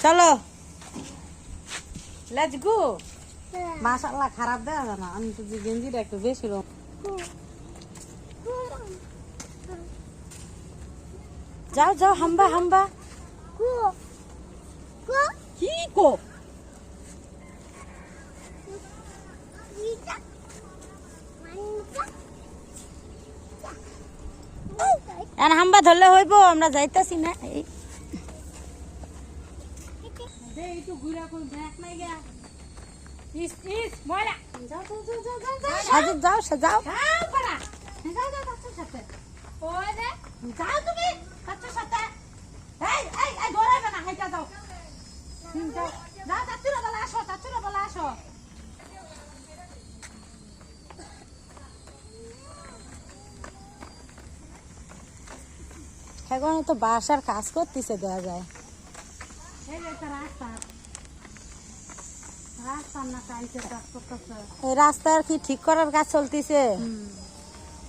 চলো let's go. মাশাআল্লাহ খারাপ দেখা যায় না, আমি তো যে গেঞ্জিটা একটু বেশি রকম। যাও যাও হাম্বা হাম্বা। কি কো এখন হাম্বা ধরলে হইব, আমরা যাইতাছি না। একটু ঘুরা কোন ব্যাগ নাই গা। ইস ইস ময়লা। যাও যাও যাও যাও যাও সাজু যাও সাজাও। যাও পাড়া যাও যাও বাচ্চার সাথে। ওই রে যাও তুমি বাচ্চার সাথে। এই এই এই দৌড়াইবে না, হাইটা যাও। যাও যাও চাচুরা বলা আসো, চাচুরা বলা আসো। এখন তো বাসার কাজ করতেছে দেখা যায়। এই যে একটা রাস্তা, রাস্তার না টাইলসের কাজ করতেছে। এই রাস্তার কি ঠিক করার কাজ চলতেছে?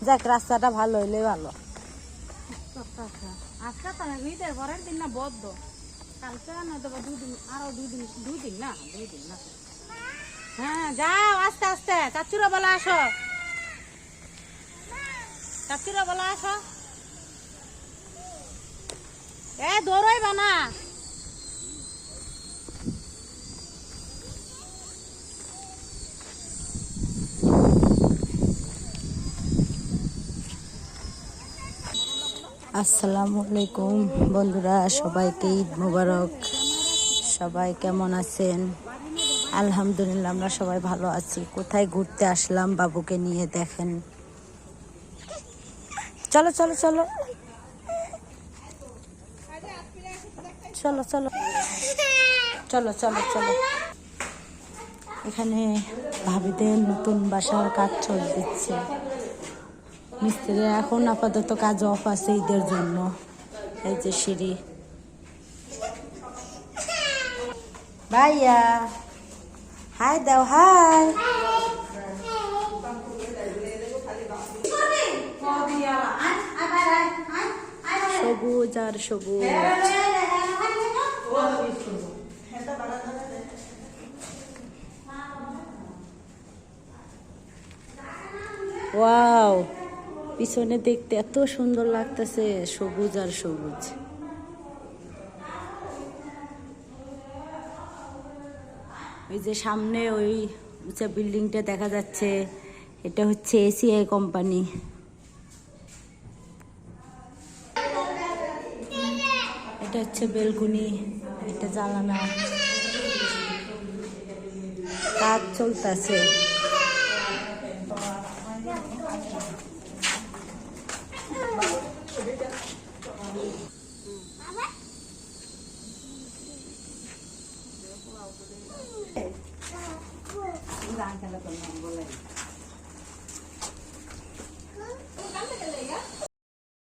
যাক রাস্তাটা ভালো হইলে ভালো। আজকে তো ঈদের পরের দিন না বদ্ধ, কালকে না তো দুদিন, আরো দুদিন না। হ্যাঁ যাও আস্তে আস্তে, চাচুরা বলা আসো, চাচুরা বলা আসো। এ দৌড়াইবা না। আসসালামু আলাইকুম বন্ধুরা, সবাইকে ঈদ মোবারক। সবাই কেমন আছেন? আলহামদুলিল্লাহ আমরা সবাই ভালো আছি। কোথায় ঘুরতে আসলাম বাবুকে নিয়ে, দেখেন। চলো চলো চলো চলো চলো চলো চলো চলো। এখানে ভাবিদের নতুন বাসার কাজ চলতেছে। মিস্ত্রি এখন আপাতত কাজ অফ আছে ঈদের জন্য। এই যে সিঁড়ি। ভাইয়া হাই দাও, হাই। সবুজ আর সবুজ। ওয়াও, পিছনে দেখতে এত সুন্দর লাগতেছে, সবুজ আর সবুজ। ওই যে সামনে ওই উঁচা বিল্ডিংটা দেখা যাচ্ছে, এটা হচ্ছে এসিআই কোম্পানি। এটা হচ্ছে বেলকুনি, এটা জানালা। কাজ চলতেছে।